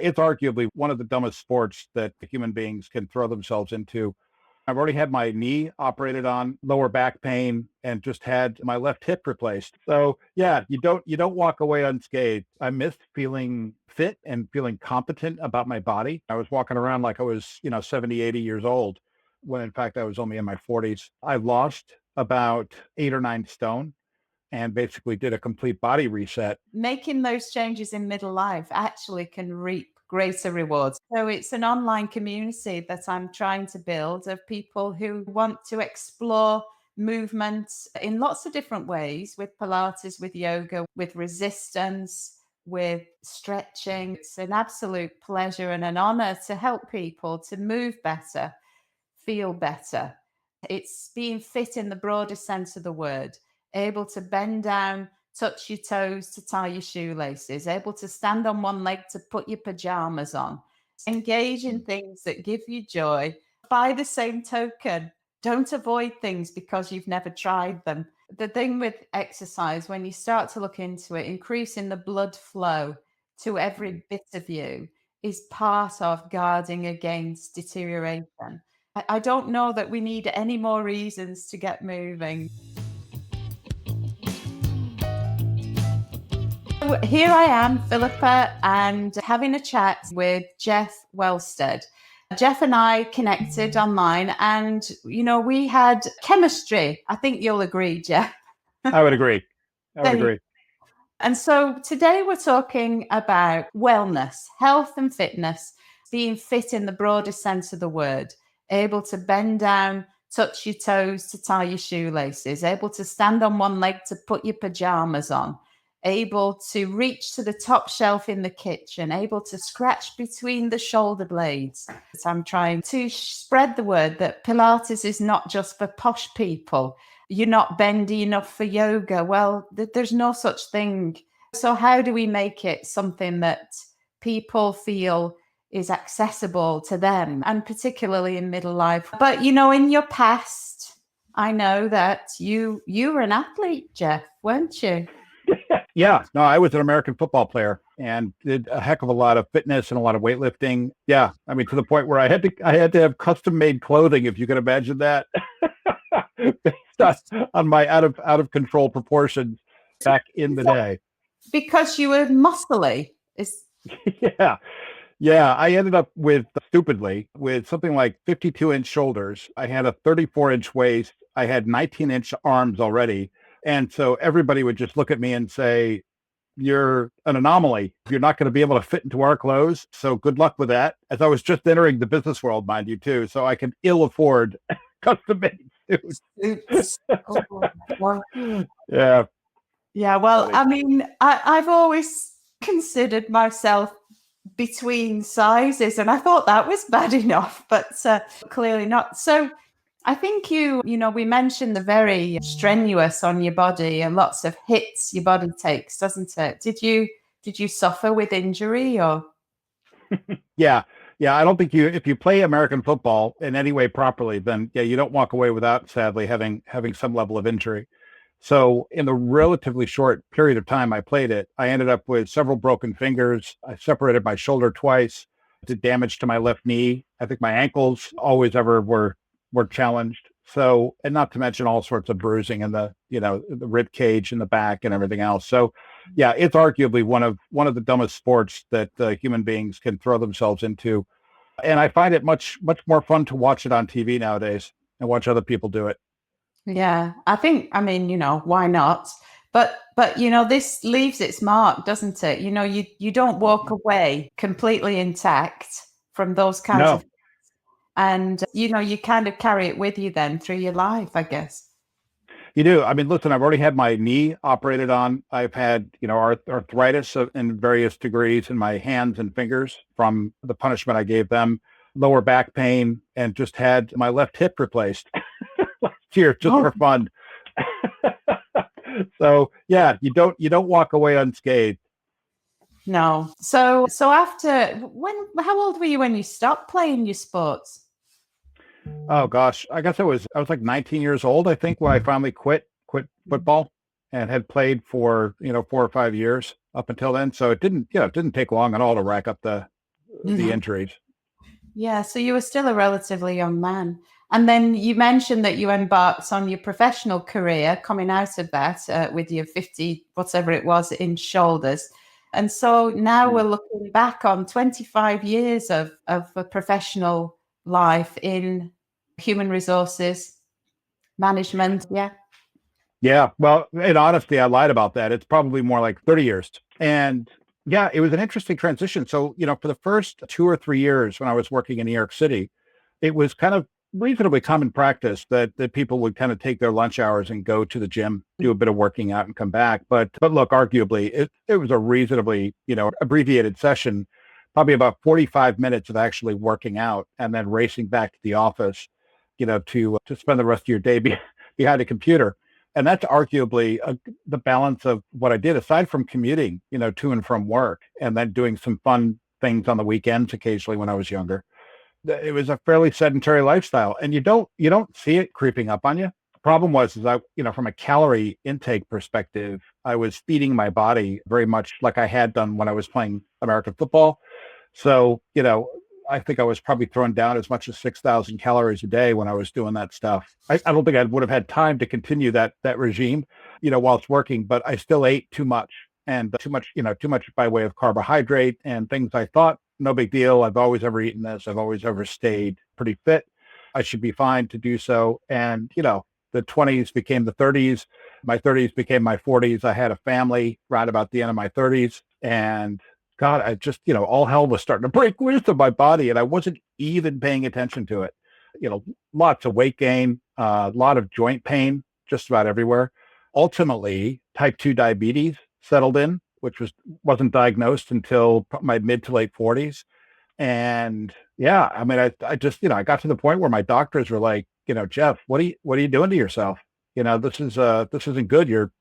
It's arguably one of the dumbest sports that human beings can throw themselves into. I've already had my knee operated on, lower back pain, and just had my left hip replaced. So yeah, you don't walk away unscathed. I missed feeling fit and feeling competent about my body. I was walking around like I was, 70, 80 years old, when in fact I was only in my 40s. I lost about 8 or 9 stone and basically did a complete body reset. Making those changes in middle life actually can reap greater rewards. So it's an online community that I'm trying to build of people who want to explore movement in lots of different ways, with Pilates, with yoga, with resistance, with stretching. It's an absolute pleasure and an honor to help people to move better, feel better. It's being fit in the broadest sense of the word, able to bend down, touch your toes to tie your shoelaces, able to stand on one leg to put your pajamas on, engage in things that give you joy. By the same token, don't avoid things because you've never tried them. The thing with exercise, when you start to look into it, increasing the blood flow to every bit of you is part of guarding against deterioration. I don't know that we need any more reasons to get moving. Here I am, Philippa, and having a chat with Jeff Wellstead. Jeff and I connected online and, we had chemistry. I think you'll agree, Jeff. I would agree. I would agree. And so today we're talking about wellness, health and fitness, being fit in the broadest sense of the word, able to bend down, touch your toes to tie your shoelaces, able to stand on one leg to put your pajamas on, able to reach to the top shelf in the kitchen, able to scratch between the shoulder blades. So I'm trying to spread the word that Pilates is not just for posh people. You're not bendy enough for yoga. Well, there's no such thing. So how do we make it something that people feel is accessible to them, and particularly in middle life? But, in your past, I know that you were an athlete, Jeff, weren't you? Yeah, no, I was an American football player and did a heck of a lot of fitness and a lot of weightlifting. Yeah, I mean, to the point where I had to have custom made clothing, if you can imagine that, based on my out of control proportions back in the day. Because you were muscly. Yeah. Yeah, I ended up stupidly, with something like 52-inch shoulders. I had a 34-inch waist. I had 19-inch arms already. And so everybody would just look at me and say, "You're an anomaly. You're not going to be able to fit into our clothes. So good luck with that." As I was just entering the business world, mind you, too. So I could ill afford custom made suits. Yeah. Yeah. Well, Funny. I mean, I've always considered myself between sizes, and I thought that was bad enough, but clearly not. So I think we mentioned the very strenuous on your body and lots of hits your body takes, doesn't it? Did you suffer with injury or? Yeah. Yeah. I don't think if you play American football in any way properly, then yeah, you don't walk away without, sadly, having some level of injury. So in the relatively short period of time I played it, I ended up with several broken fingers. I separated my shoulder twice, did damage to my left knee. I think my ankles always ever were challenged. So, and not to mention all sorts of bruising in the rib cage in the back and everything else. So yeah, it's arguably one of the dumbest sports that human beings can throw themselves into. And I find it much more fun to watch it on TV nowadays and watch other people do it. Yeah, I mean, why not? But this leaves its mark, doesn't it? You don't walk away completely intact from those kinds of No. things. And you kind of carry it with you then through your life, I guess. You do. I mean, listen, I've already had my knee operated on. I've had, arthritis in various degrees in my hands and fingers from the punishment I gave them, lower back pain, and just had my left hip replaced last year just for fun. So yeah, you don't walk away unscathed. No. So after how old were you when you stopped playing your sports? Oh gosh, I guess I was like 19 years old, I think, when I finally quit football, and had played for 4 or 5 years up until then. So it didn't take long at all to rack up the the injuries. Yeah, so you were still a relatively young man. And then you mentioned that you embarked on your professional career coming out of that with your 50, whatever it was, inch shoulders. And so now we're looking back on 25 years of a professional life in human resources management. Yeah. Yeah. Well, in honesty, I lied about that. It's probably more like 30 years. And yeah, it was an interesting transition. So, for the first 2 or 3 years when I was working in New York City, it was kind of reasonably common practice that people would kind of take their lunch hours and go to the gym, do a bit of working out and come back. But look, arguably, it was a reasonably, abbreviated session, probably about 45 minutes of actually working out and then racing back to the office, to spend the rest of your day behind a computer. And that's arguably the balance of what I did, aside from commuting, to and from work, and then doing some fun things on the weekends occasionally when I was younger. It was a fairly sedentary lifestyle, and you don't see it creeping up on you. The problem was, is I, from a calorie intake perspective, I was feeding my body very much like I had done when I was playing American football. So, I think I was probably throwing down as much as 6,000 calories a day when I was doing that stuff. I don't think I would have had time to continue that regime, whilst working, but I still ate too much, and too much by way of carbohydrate and things I thought, no big deal. I've always ever eaten this. I've always ever stayed pretty fit. I should be fine to do so. And, the 20s became the 30s. My 30s became my 40s. I had a family right about the end of my 30s. And God, I just, all hell was starting to break loose in my body, and I wasn't even paying attention to it. Lots of weight gain, a lot of joint pain, just about everywhere. Ultimately, type 2 diabetes settled in, which wasn't diagnosed until my mid to late 40s. And yeah, I mean, I just, I got to the point where my doctors were like, Jeff, what are you doing to yourself? This isn't good. You're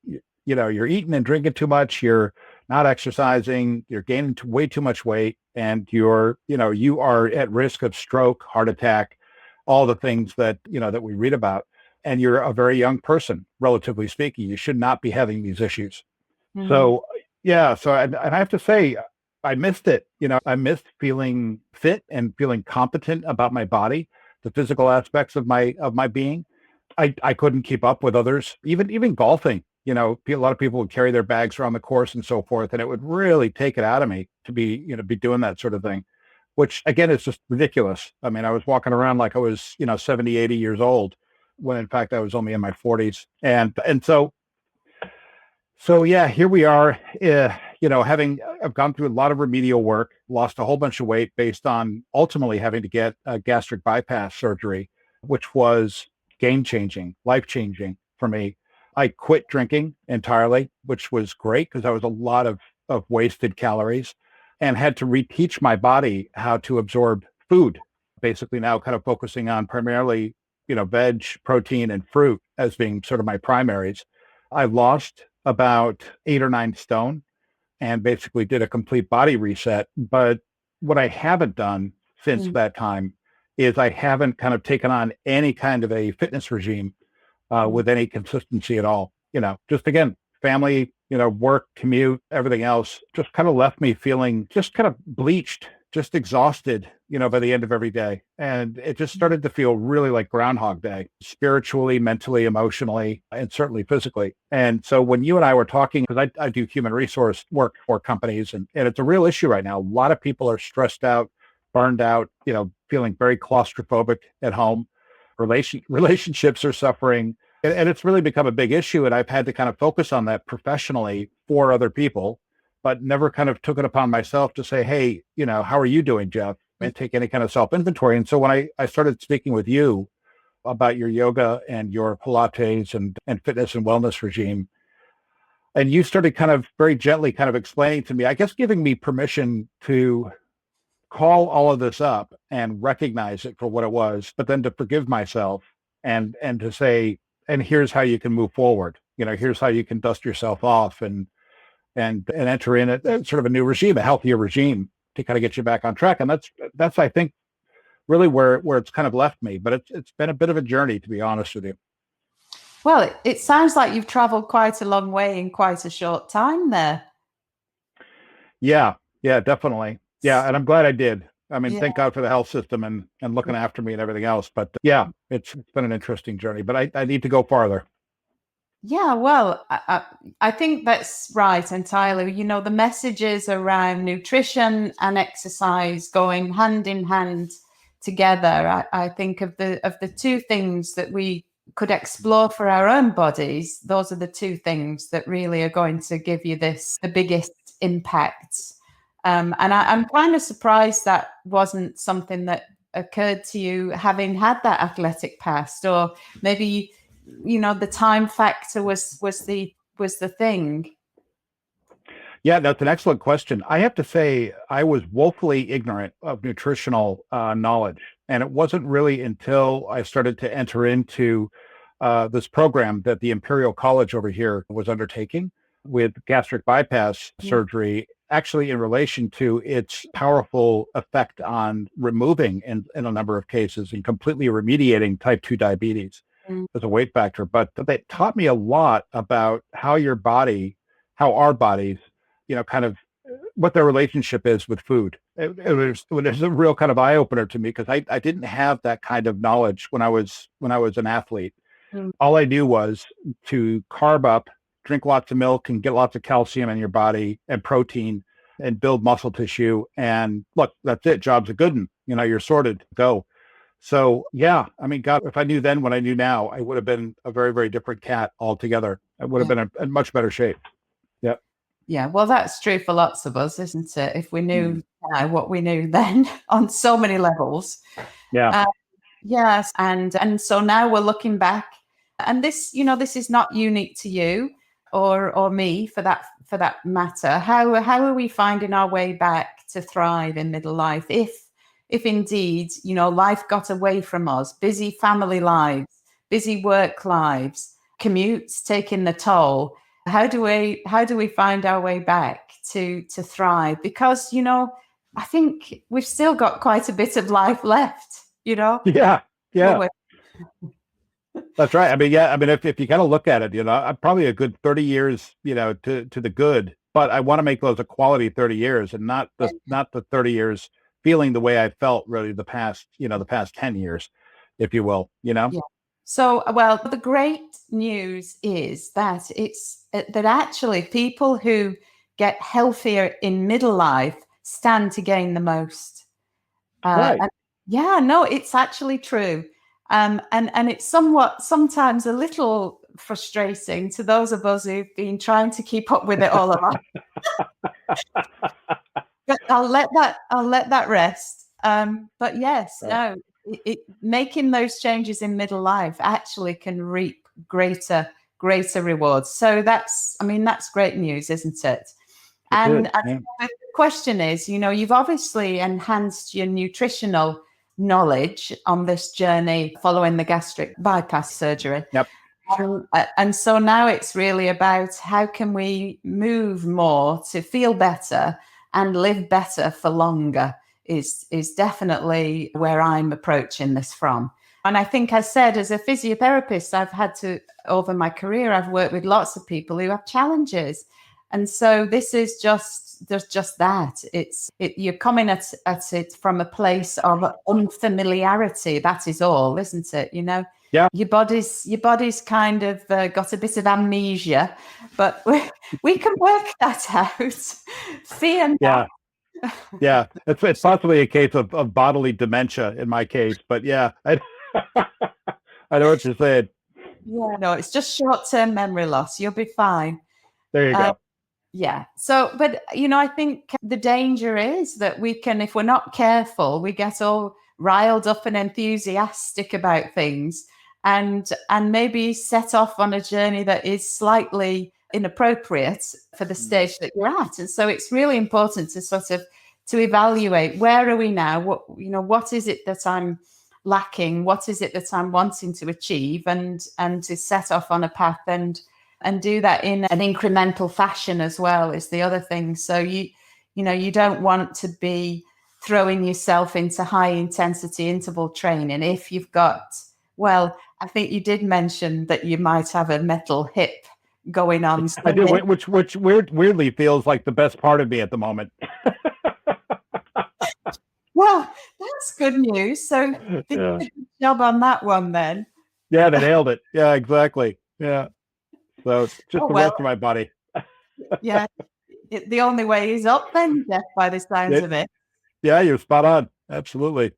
eating and drinking too much. You're not exercising. You're gaining way too much weight, and you are at risk of stroke, heart attack, all the things that we read about. And you're a very young person, relatively speaking. You should not be having these issues. So yeah, and I have to say, I missed it. I missed feeling fit and feeling competent about my body, the physical aspects of my being. I couldn't keep up with others, even golfing. A lot of people would carry their bags around the course and so forth, and it would really take it out of me to be doing that sort of thing, which again is just ridiculous. I mean, I was walking around like I was 70, 80 years old, when in fact I was only in my 40s. And so yeah, here we are. I've gone through a lot of remedial work, lost a whole bunch of weight based on ultimately having to get a gastric bypass surgery, which was game changing, life changing for me. I quit drinking entirely, which was great because I was a lot of wasted calories, and had to reteach my body how to absorb food. Basically, now kind of focusing on primarily, veg, protein, and fruit as being sort of my primaries. I lost about 8 or 9 stone and basically did a complete body reset. But what I haven't done since that time is I haven't kind of taken on any kind of a fitness regime with any consistency at all. Just again, family, work, commute, everything else just kind of left me feeling just kind of bleached, just exhausted, by the end of every day. And it just started to feel really like Groundhog Day, spiritually, mentally, emotionally, and certainly physically. And so when you and I were talking, because I do human resource work for companies, and it's a real issue right now. A lot of people are stressed out, burned out, feeling very claustrophobic at home. Relationships are suffering. And it's really become a big issue. And I've had to kind of focus on that professionally for other people, but never kind of took it upon myself to say, hey, how are you doing, Jeff? And take any kind of self inventory. And so when I started speaking with you about your yoga and your Pilates and fitness and wellness regime, and you started kind of very gently kind of explaining to me, I guess giving me permission to call all of this up and recognize it for what it was, but then to forgive myself and to say, and here's how you can move forward. Here's how you can dust yourself off and enter in sort of a new regime, a healthier regime to kind of get you back on track. And that's I think really where it's kind of left me. But it's been a bit of a journey, to be honest with you. Well, it sounds like you've traveled quite a long way in quite a short time there. Yeah, definitely. Yeah, and I'm glad I did. I mean, Yeah. thank God for the health system and looking after me and everything else. But yeah, it's been an interesting journey. But I need to go farther. Yeah, well, I think that's right entirely. You know, the messages around nutrition and exercise going hand in hand together. I think of the two things that we could explore for our own bodies. Those are the two things that really are going to give you the biggest impacts. And I'm kind of surprised that wasn't something that occurred to you, having had that athletic past, or maybe the time factor was the thing. Yeah, that's an excellent question. I have to say, I was woefully ignorant of nutritional knowledge. And it wasn't really until I started to enter into this program that the Imperial College over here was undertaking with gastric bypass Mm, surgery, actually in relation to its powerful effect on removing, in a number of cases, and completely remediating type 2 diabetes mm, as a weight factor. But they taught me a lot about how our bodies, kind of what their relationship is with food. It was a real kind of eye opener to me because I didn't have that kind of knowledge when I was an athlete. mm. All I knew was to carb up, drink lots of milk, and get lots of calcium in your body and protein and build muscle tissue. And look, that's it. Job's a good one. You're sorted. Go. So yeah, I mean, God, if I knew then what I knew now, I would have been a very, very different cat altogether. I would have Yeah. been in much better shape. Yeah. Yeah, well, that's true for lots of us, isn't it? If we Mm. knew now what we knew then on so many levels. Yeah. Uh, yes, and so now we're looking back, and this is not unique to you or me for that matter. How are we finding our way back to thrive in middle life, if indeed life got away from us, busy family lives, busy work lives, commutes taking the toll? How do we find our way back to thrive? Because I think we've still got quite a bit of life left. Yeah. Yeah. Well, That's right. I mean, yeah. I mean, if you kind of look at it, I'm probably a good 30 years, to the good, but I want to make those a quality 30 years and not the 30 years feeling the way I felt really the past 10 years, if you will. yeah. So, well, the great news is that that actually people who get healthier in middle life stand to gain the most. Right. And yeah, no, it's actually true. And it's sometimes a little frustrating to those of us who've been trying to keep up with it all of our. But I'll let that rest. But yes, Right. no, making those changes in middle life actually can reap greater rewards. So that's great news, isn't it? It is. And Yeah. the question is, you've obviously enhanced your nutritional knowledge on this journey following the gastric bypass surgery. Yep. And so now it's really about how can we move more to feel better and live better for longer is definitely where I'm approaching this from. And I think I said, as a physiotherapist, over my career, I've worked with lots of people who have challenges. And so this is there's just that. You're coming at it from a place of unfamiliarity. That is all, isn't it? Yeah. Your body's kind of got a bit of amnesia, but we can work that out. Fear not. Yeah. Yeah. It's possibly a case of bodily dementia in my case, but yeah, I know what you're saying. Yeah, no, it's just short-term memory loss. You'll be fine. There you Uh, go. yeah. So, but I think the danger is that if we're not careful, we get all riled up and enthusiastic about things, and maybe set off on a journey that is slightly inappropriate for the stage that you're at. And so it's really important to sort of to evaluate, where are we now? What is it that I'm lacking? What is it that I'm wanting to achieve? And to set off on a path and do that in an incremental fashion as well is the other thing. So you don't want to be throwing yourself into high intensity interval training if you've got, well, I think you did mention that you might have a metal hip going on. I do, which weirdly feels like the best part of me at the moment. Well, that's good news. So they did Yeah. a good job on that one then. Yeah, they nailed it. Yeah, exactly. Yeah. So just Oh, the well, rest of my body. yeah. The only way is up then, Jeff, by the sounds Yeah, of it. yeah, you're spot on. Absolutely.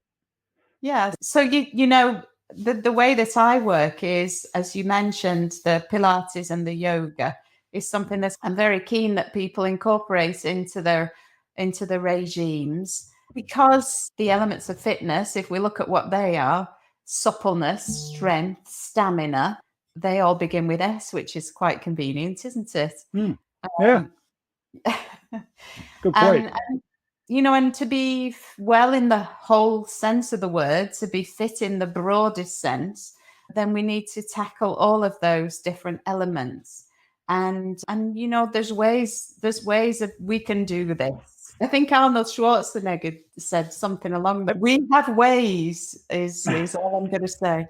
Yeah. So the way that I work is, as you mentioned, the Pilates and the yoga is something that I'm very keen that people incorporate into the regimes, because the elements of fitness, if we look at what they are, suppleness, strength, stamina, they all begin with S, which is quite convenient, isn't it? Hmm. Yeah, Um, good point. and and to be well in the whole sense of the word, to be fit in the broadest sense, then we need to tackle all of those different elements. And there's ways of we can do this. I think Arnold Schwarzenegger said something along that we have ways is all I'm going to say.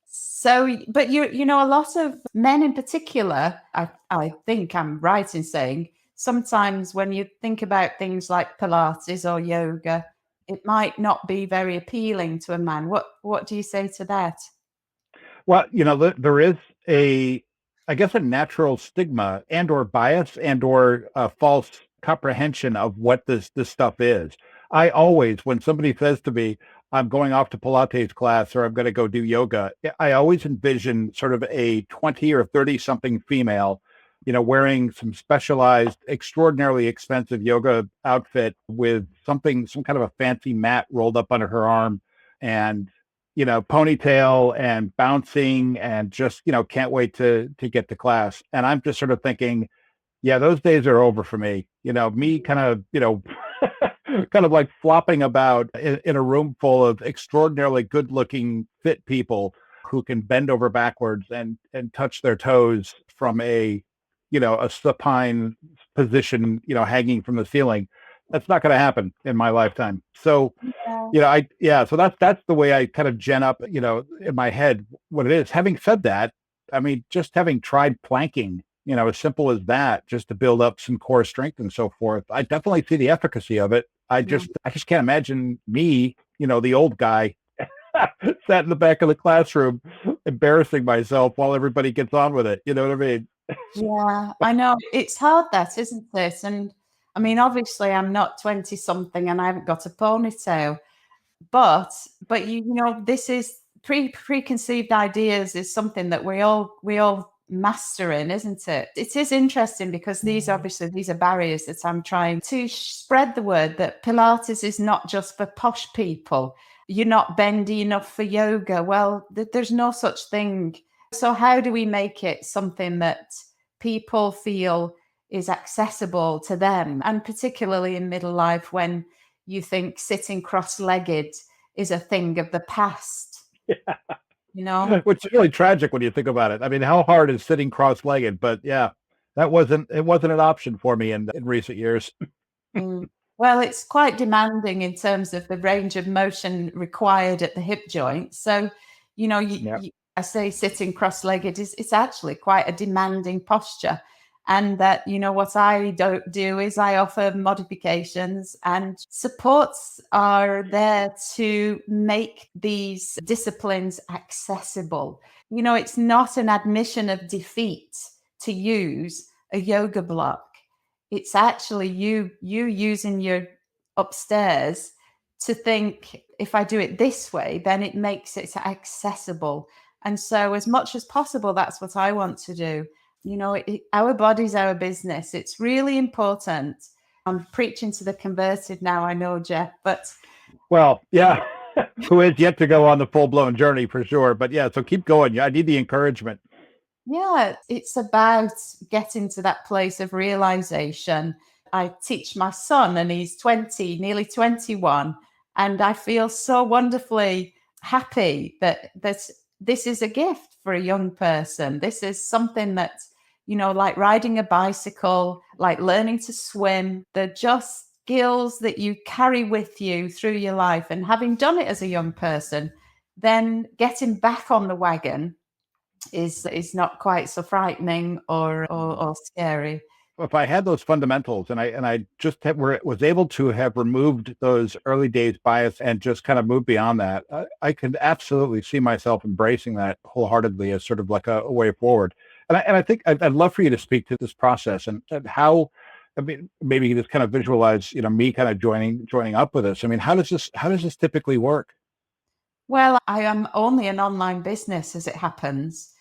So, but a lot of men in particular, I think I'm right in saying, sometimes when you think about things like Pilates or yoga, it might not be very appealing to a man. What do you say to that? Well, there is a, I guess, a natural stigma and or bias and or false comprehension of what this stuff is. I always, when somebody says to me, "I'm going off to Pilates class" or "I'm going to go do yoga," I always envision sort of a 20 or 30 something female, wearing some specialized, extraordinarily expensive yoga outfit with some kind of a fancy mat rolled up under her arm, and ponytail and bouncing and just, can't wait to get to class. And I'm just sort of thinking, yeah, those days are over for me. Me kind of, kind of like flopping about in a room full of extraordinarily good looking, fit people who can bend over backwards and touch their toes from a supine position, hanging from the ceiling. That's not going to happen in my lifetime. So, Yeah. so that's the way I kind of gen up, in my head what it is. Having said that, I mean, just having tried planking, as simple as that, just to build up some core strength and so forth, I definitely see the efficacy of it. I just can't imagine me, the old guy, sat in the back of the classroom, embarrassing myself while everybody gets on with it. You know what I mean? Yeah, I know. It's hard, that, isn't it? And I mean, obviously I'm not 20 something and I haven't got a ponytail, but this is preconceived ideas is something that we all master in, isn't it? It is interesting because these are barriers that I'm trying to spread the word that Pilates is not just for posh people. You're not bendy enough for yoga. Well, there's no such thing. So how do we make it something that people feel is accessible to them, and particularly in middle life when you think sitting cross-legged is a thing of the past, you know? Which is really tragic when you think about it. I mean, how hard is sitting cross-legged? But yeah, it wasn't an option for me in recent years. Mm. Well, it's quite demanding in terms of the range of motion required at the hip joint. So, Yeah. I say sitting cross-legged is it's actually quite a demanding posture. And that, what I don't do is I offer modifications, and supports are there to make these disciplines accessible. It's not an admission of defeat to use a yoga block. It's actually you using your upstairs to think, if I do it this way, then it makes it accessible. And so, as much as possible, that's what I want to do. Our body's our business. It's really important. I'm preaching to the converted now, I know, Jeff, but Well, yeah. Who is yet to go on the full-blown journey for sure. But yeah, so keep going. Yeah, I need the encouragement. yeah, it's about getting to that place of realization. I teach my son, and he's 20, nearly 21, and I feel so wonderfully happy that this is a gift for a young person. This is something that, like riding a bicycle, like learning to swim, they're just skills that you carry with you through your life. And having done it as a young person, then getting back on the wagon is not quite so frightening or scary. if I had those fundamentals and I just was able to have removed those early days bias and just kind of move beyond that, I could absolutely see myself embracing that wholeheartedly as sort of like a way forward. And I think I'd love for you to speak to this process and how, I mean, maybe you just kind of visualize, me kind of joining up with this. I mean, how does this typically work? Well, I am only an online business as it happens.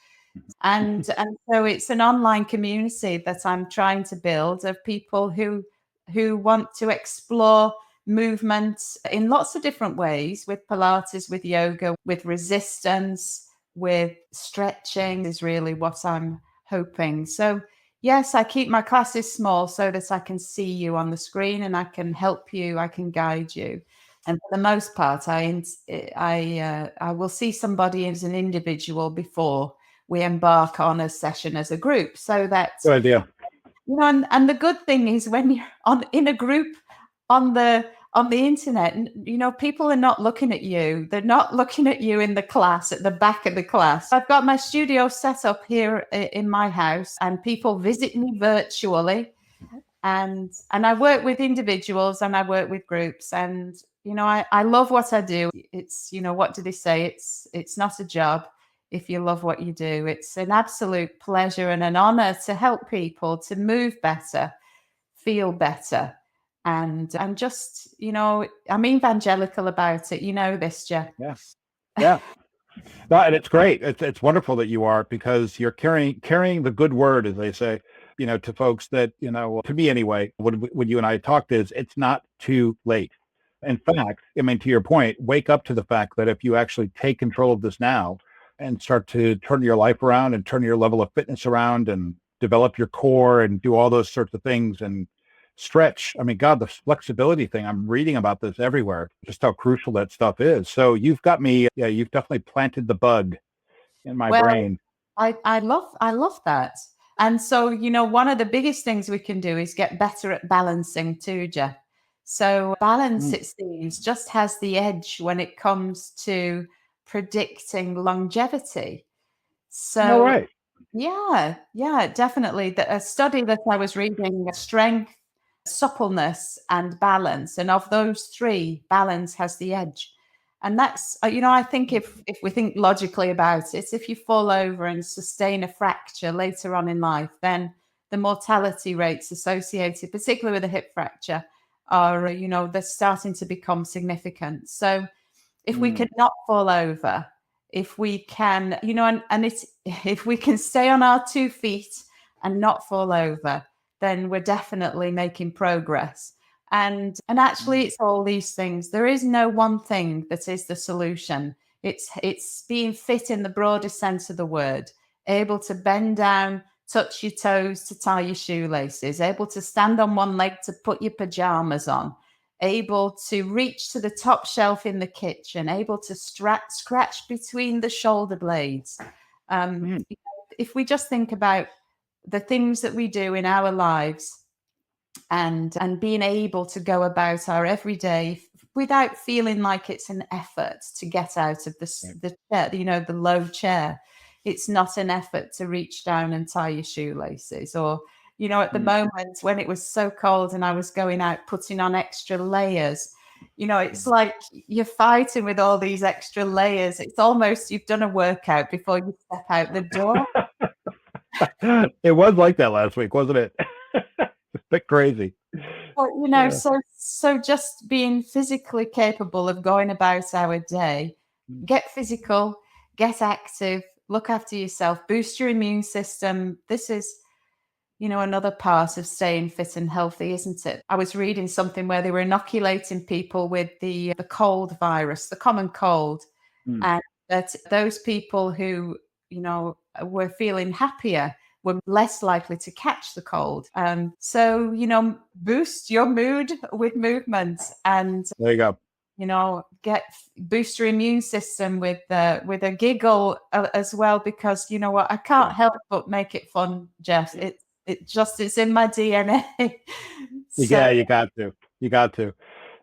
And so it's an online community that I'm trying to build of people who want to explore movement in lots of different ways, with Pilates, with yoga, with resistance, with stretching is really what I'm hoping. So yes, I keep my classes small so that I can see you on the screen and I can help you, I can guide you. And for the most part, I will see somebody as an individual before we embark on a session as a group, so that, Good idea. and the good thing is when you're on in a group on the internet, people are not looking at you. They're not looking at you in the class, at the back of the class. I've got my studio set up here in my house, and people visit me virtually, and I work with individuals and I work with groups, and I love what I do. It's, what do they say? It's not a job if you love what you do. It's an absolute pleasure and an honor to help people to move better, feel better. And just, I'm evangelical about it. You know this, Jeff. Yeah. Yeah. No, and it's great. It's wonderful that you are, because you're carrying the good word, as they say, to folks that, to me anyway, when you and I talked, is it's not too late. In fact, I mean, to your point, wake up to the fact that if you actually take control of this now and start to turn your life around and turn your level of fitness around and develop your core and do all those sorts of things and stretch. I mean, God, the flexibility thing, I'm reading about this everywhere, just how crucial that stuff is. So you've got me, yeah, you've definitely planted the bug in my Well, brain. I love that. And so, one of the biggest things we can do is get better at balancing too, Jeff. So balance, Mm. it seems, just has the edge when it comes to predicting longevity. No, So right. yeah, yeah, definitely. A study that I was reading, strength, suppleness, and balance. And of those three, balance has the edge. And that's, I think if we think logically about it, if you fall over and sustain a fracture later on in life, then the mortality rates associated, particularly with a hip fracture, are, they're starting to become significant. So if we Mm. can not fall over, if we can, and it's if we can stay on our 2 feet and not fall over, then we're definitely making progress. And actually, it's all these things. There is no one thing that is the solution. It's being fit in the broadest sense of the word, able to bend down, touch your toes to tie your shoelaces, able to stand on one leg to put your pajamas on, able to reach to the top shelf in the kitchen, able to scratch between the shoulder blades. Mm. If we just think about the things that we do in our lives, and being able to go about our everyday without feeling like it's an effort to get out of Right. the chair, the low chair. It's not an effort to reach down and tie your shoelaces, or at the Mm. moment when it was so cold and I was going out putting on extra layers. It's Mm. like you're fighting with all these extra layers. It's almost you've done a workout before you step out the door. It was like that last week, wasn't it? It's a bit crazy. But, Yeah. so just being physically capable of going about our day, Mm. get physical, get active, look after yourself, boost your immune system. This is, another part of staying fit and healthy, isn't it? I was reading something where they were inoculating people with the cold virus, the common cold, Mm. and that those people who, were feeling happier were less likely to catch the cold. So, boost your mood with movement, and, There you go. get boost your immune system with a giggle as well, because you know what, I can't Yeah. help but make it fun, Jeff. It's in my DNA. So Yeah, you got to. You got to.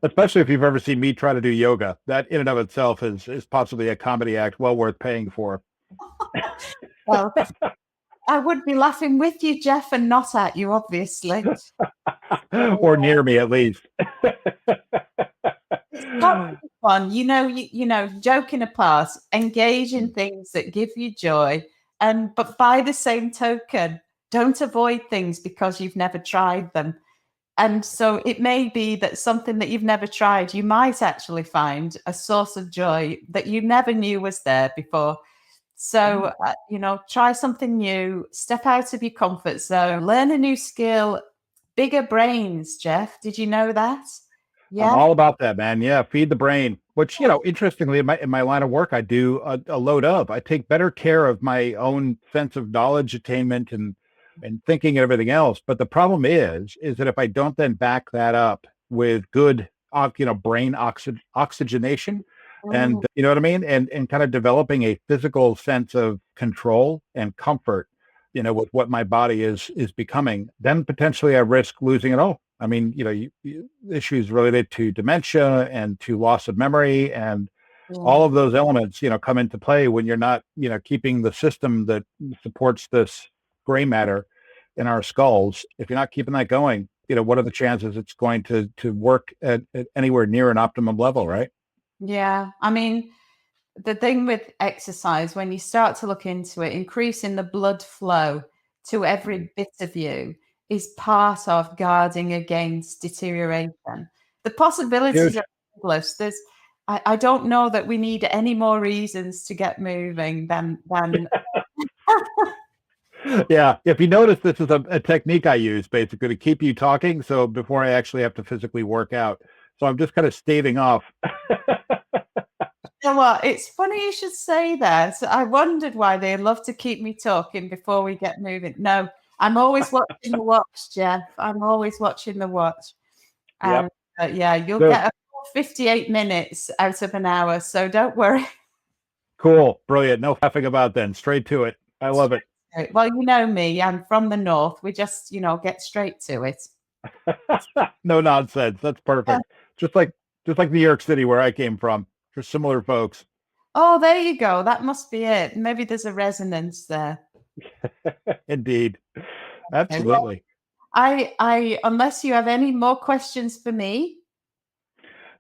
Especially if you've ever seen me try to do yoga. That in and of itself is possibly a comedy act well worth paying for. well, I would be laughing with you, Jeff, and not at you, obviously. or near me at least. It's got to be fun, joking apart, engage in things that give you joy, but by the same token, don't avoid things because you've never tried them. And so it may be that something that you've never tried, you might actually find a source of joy that you never knew was there before. So, try something new, step out of your comfort zone, learn a new skill, bigger brains, Jeff. Did you know that? I'm Yeah. all about that, man. Yeah, feed the brain. Which, interestingly, in my line of work, I do a load of. I take better care of my own sense of knowledge attainment and thinking and everything else. But the problem is that if I don't then back that up with good, brain oxygenation, Mm, and you know what I mean, and kind of developing a physical sense of control and comfort, with what my body is becoming, then potentially I risk losing it all. I mean, issues related to dementia and to loss of memory and yeah. all of those elements, come into play when you're not, keeping the system that supports this gray matter in our skulls. If you're not keeping that going, what are the chances it's going to work at anywhere near an optimum level, right? Yeah. I mean, the thing with exercise, when you start to look into it, increasing the blood flow to every bit of you is part of guarding against deterioration. The possibilities Huge. are endless. I don't know that we need any more reasons to get moving than Yeah. If you notice, this is a technique I use basically to keep you talking. So before I actually have to physically work out. So I'm just kind of staving off. You know what? It's funny you should say that. I wondered why they love to keep me talking before we get moving. No, I'm always watching the watch, Jeff. I'm always watching the watch. Yep. And yeah, you'll So get a full 58 minutes out of an hour. So don't worry. cool. Brilliant. No faffing about then. Straight to it. I love it. Well, you know me, I'm from the north. We just, get straight to it. No nonsense. That's Yeah. perfect. Just like New York City where I came from. For similar folks. Oh, there you go. That must be it. Maybe there's a resonance there. Indeed. Okay. Well, Absolutely. unless you have any more questions for me.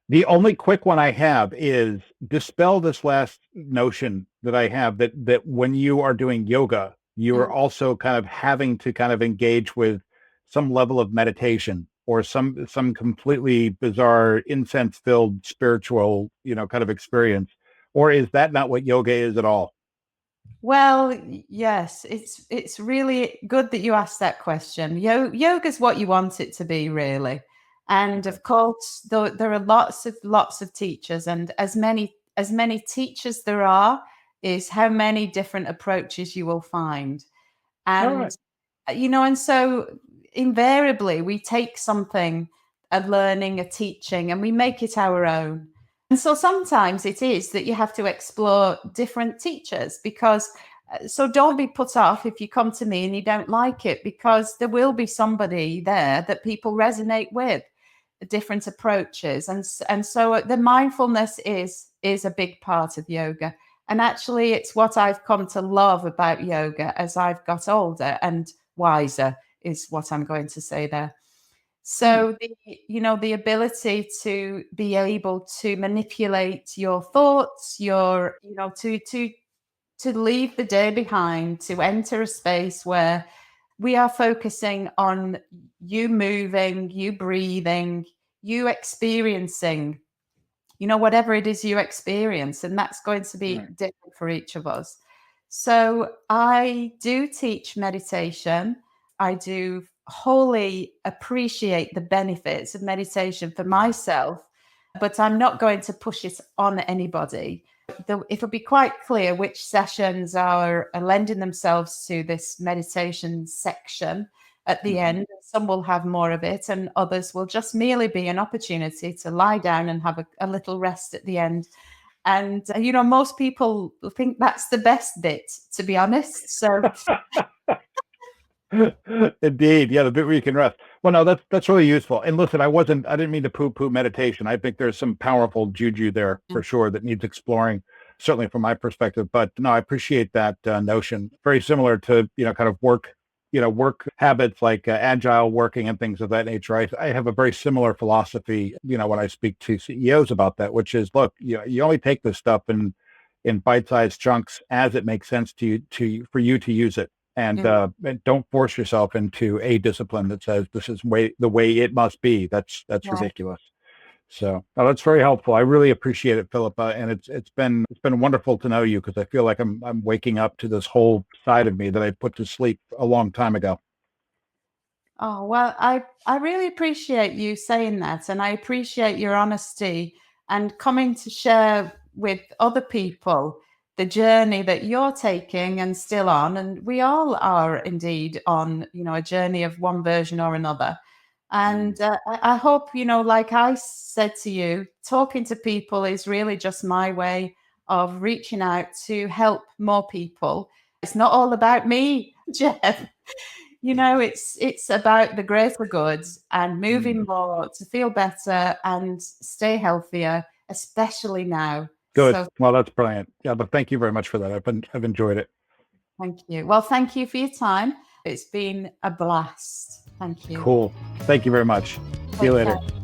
The only quick one I have is dispel this last notion that I have that when you are doing yoga, you are Mm. also kind of having to kind of engage with some level of meditation or some completely bizarre incense-filled spiritual, kind of experience. Or is that not what yoga is at all? Well, yes, it's really good that you asked that question. Yoga is what you want it to be, really. And Okay. of course, there are lots of teachers, and as many teachers there are, is how many different approaches you will find. All And right. and so invariably we take something, a learning, a teaching, and we make it our own. And so sometimes it is that you have to explore different teachers because so don't be put off if you come to me and you don't like it, because there will be somebody there that people resonate with different approaches. And so the mindfulness is a big part of yoga. And actually, it's what I've come to love about yoga as I've got older and wiser, is what I'm going to say there. Hmm. So the ability to be able to manipulate your thoughts, your to leave the day behind, to enter a space where we are focusing on you moving, you breathing, you experiencing, whatever it is you experience. And that's going to be Right. different for each of us. So I do teach meditation. I do wholly appreciate the benefits of meditation for myself, but I'm not going to push it on anybody. It'll be quite clear which sessions are lending themselves to this meditation section at the Mhm. end. Some will have more of it, and others will just merely be an opportunity to lie down and have a little rest at the end. And, most people think that's the best bit, to be honest. So, Indeed. Yeah, the bit where you can rest. Well, no, that's really useful. And listen, I didn't mean to poo-poo meditation. I think there's some powerful juju there for sure that needs exploring. certainly from my perspective. But no, I appreciate that notion. Very similar to, kind of work habits like agile working and things of that nature. I have a very similar philosophy, when I speak to CEOs about that, which is, look, you only take this stuff in bite-sized chunks as it makes sense to you for you to use it. And don't force yourself into a discipline that says this is the way it must be. That's ridiculous. So that's very helpful. I really appreciate it, Philippa, and it's been wonderful to know you, because I feel like I'm waking up to this whole side of me that I put to sleep a long time ago. Oh, well, I really appreciate you saying that. And I appreciate your honesty and coming to share with other people the journey that you're taking and still on. And we all are indeed on, a journey of one version or another. And I hope, like I said to you, talking to people is really just my way of reaching out to help more people. It's not all about me, Jeff. It's about the greater good and moving more to feel better and stay healthier, especially now. Good. So Well, that's brilliant. Yeah, but thank you very much for that. I've enjoyed it. thank you. Well, thank you for your time. It's been a blast. Thank you. Cool. Thank you very much. See you Take later. care.